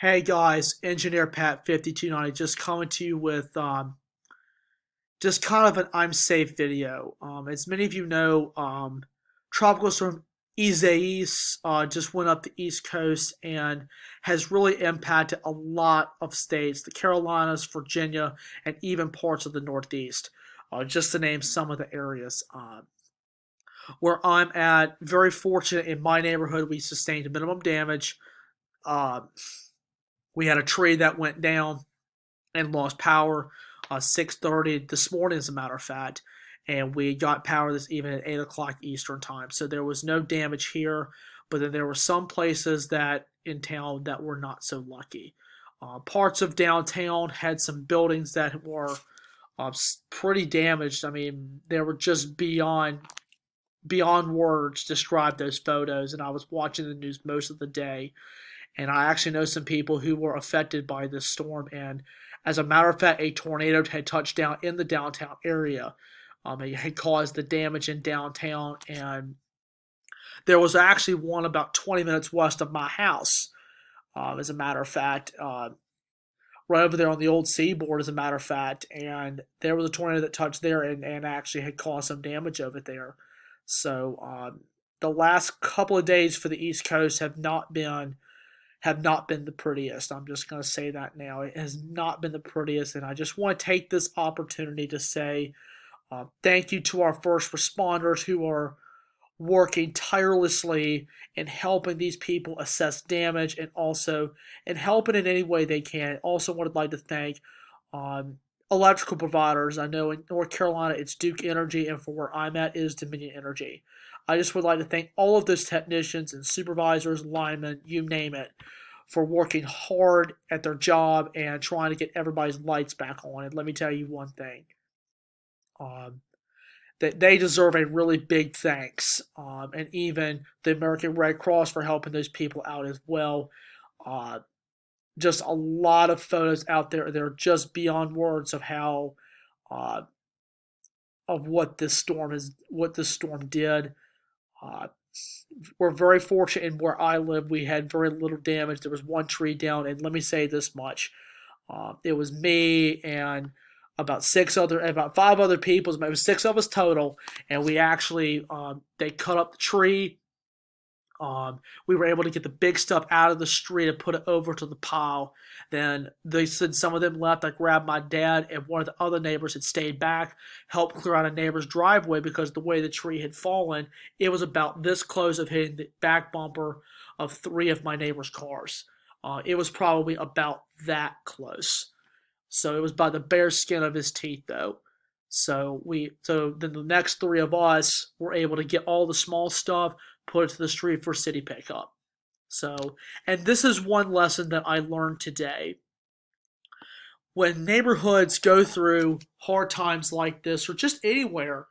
Hey guys, ENGINEERPAT5290 just coming to you with just kind of an I'm safe video. As many of you know, Tropical Storm Isaias just went up the East Coast and has really impacted a lot of states, the Carolinas, Virginia, and even parts of the Northeast, just to name some of the areas. Where I'm at, very fortunate in my neighborhood, we sustained minimum damage. Uh, we had a tree that went down and lost power 6:30 this morning, as a matter of fact, and we got power this evening at 8 o'clock Eastern time. So there was no damage here, but then there were some places that in town that were not so lucky. Parts of downtown had some buildings that were pretty damaged. I mean, they were just beyond words to describe those photos. And I was watching the news most of the day, and I actually know some people who were affected by this storm. And as a matter of fact, a tornado had touched down in the downtown area. It had caused the damage in downtown, and there was actually one about 20 minutes west of my house. As a matter of fact, right over there on the old seaboard, as a matter of fact, and there was a tornado that touched there and actually had caused some damage over there. So the last couple of days for the East Coast have not been the prettiest. I'm just going to say that now. It has not been the prettiest, and I just want to take this opportunity to say thank you to our first responders who are working tirelessly in helping these people assess damage and also in helping in any way they can. Also, would like to thank electrical providers. I know in North Carolina it's Duke Energy, and for where I'm at is Dominion Energy. I just would like to thank all of those technicians and supervisors, linemen, you name it, for working hard at their job and trying to get everybody's lights back on. And let me tell you one thing. Um, that they deserve a really big thanks, and even the American Red Cross for helping those people out as well. Uh, just a lot of photos out there. They're just beyond words of how uh, of what this storm did. Uh, we're very fortunate in where I live. We had very little damage. There was one tree down, and let me say this much: it was me and about 5 other people. It was 6 of us total, and we actually they cut up the tree. We were able to get the big stuff out of the street and put it over to the pile. Then they said some of them left. I grabbed my dad, and one of the other neighbors had stayed back, helped clear out a neighbor's driveway because the way the tree had fallen, it was about this close of hitting the back bumper of 3 of my neighbor's cars. It was probably about that close. So it was by the bare skin of his teeth, though. So then the next 3 of us were able to get all the small stuff, put it to the street for city pickup. So, and this is one lesson that I learned today. When neighborhoods go through hard times like this, or just anywhere,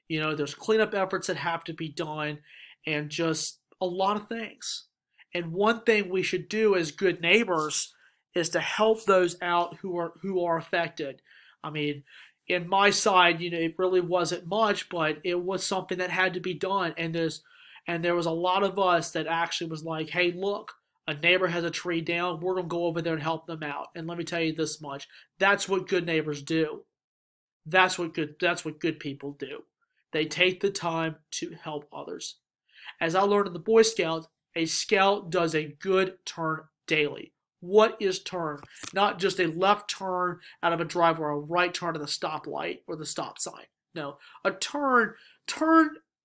there's cleanup efforts that have to be done, and just a lot of things. And one thing we should do as good neighbors is to help those out who are affected. I mean, in my side, it really wasn't much, but it was something that had to be done. And there was a lot of us that actually was like, hey, look, a neighbor has a tree down. We're gonna go over there and help them out. And let me tell you this much: that's what good neighbors do. That's what good people do. They take the time to help others. As I learned in the Boy Scouts, a scout does a good turn daily. What is turn? Not just a left turn out of a drive or a right turn at the stoplight or the stop sign. No, a turn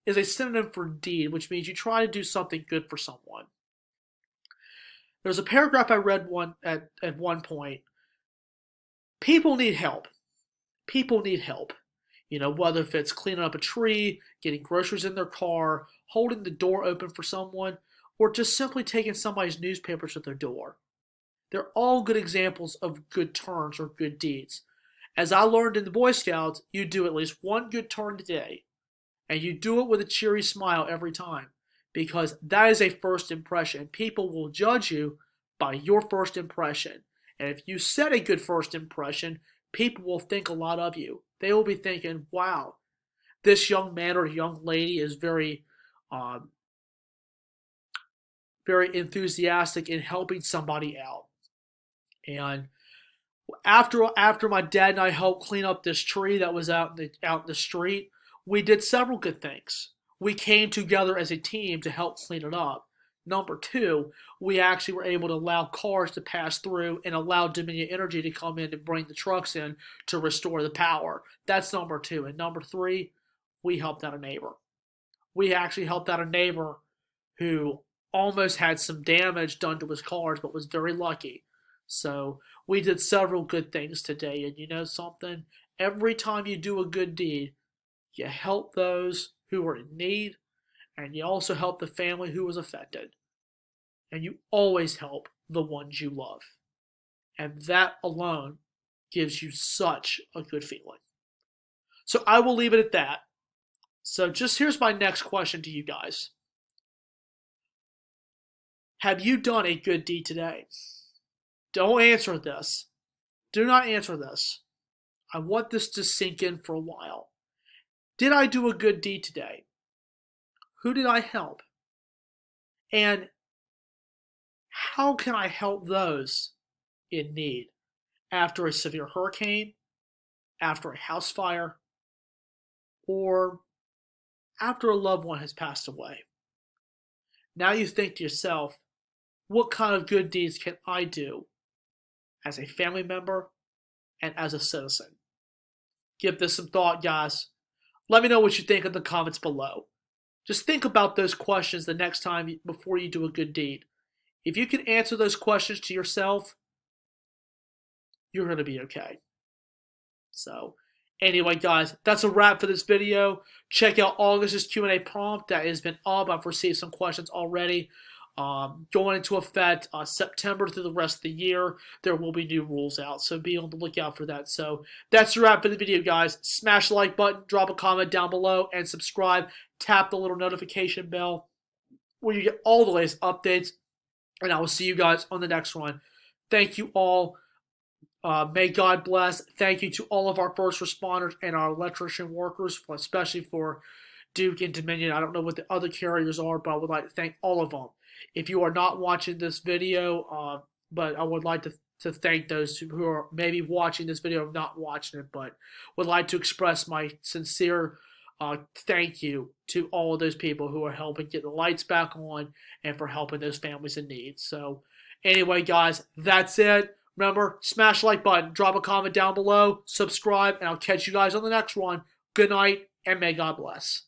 is a synonym for deed, which means you try to do something good for someone. There's a paragraph I read at one point. People need help. People need help. Whether if it's cleaning up a tree, getting groceries in their car, holding the door open for someone, or just simply taking somebody's newspaper to their door. They're all good examples of good turns or good deeds. As I learned in the Boy Scouts, you do at least one good turn today, and you do it with a cheery smile every time, because that is a first impression. People will judge you by your first impression. And if you set a good first impression, people will think a lot of you. They will be thinking, wow, this young man or young lady is um, very enthusiastic in helping somebody out. And after my dad and I helped clean up this tree that was out in the street, we did several good things. We came together as a team to help clean it up. Number two, we actually were able to allow cars to pass through and allow Dominion Energy to come in and bring the trucks in to restore the power. That's number two. And number three, we helped out a neighbor. We actually helped out a neighbor who almost had some damage done to his cars, but was very lucky. So we did several good things today. And you know something? Every time you do a good deed, you help those who are in need, and you also help the family who was affected. And you always help the ones you love. And that alone gives you such a good feeling. So I will leave it at that. So just here's my next question to you guys. Have you done a good deed today? Don't answer this. Do not answer this. I want this to sink in for a while. Did I do a good deed today? Who did I help? And how can I help those in need after a severe hurricane, after a house fire, or after a loved one has passed away? Now you think to yourself, what kind of good deeds can I do as a family member and as a citizen? Give this some thought, guys. Let me know what you think in the comments below. Just think about those questions the next time before you do a good deed. If you can answer those questions to yourself, you're going to be okay. So, anyway, guys, that's a wrap for this video. Check out August's Q&A prompt that has been up. I've received some questions already. Going into effect September through the rest of the year, there will be new rules out, so be on the lookout for that. So that's a wrap for the video, guys. Smash the like button, drop a comment down below, and subscribe. Tap the little notification bell where you get all the latest updates, and I will see you guys on the next one. Thank you all. May God bless. Thank you to all of our first responders and our electrician workers, especially for Duke and Dominion. I don't know what the other carriers are, but I would like to thank all of them. If you are not watching this video, but I would like to thank those who are maybe watching this video or not watching it, but would like to express my sincere thank you to all of those people who are helping get the lights back on and for helping those families in need. So anyway, guys, that's it. Remember, smash the like button, drop a comment down below, subscribe, and I'll catch you guys on the next one. Good night, and may God bless.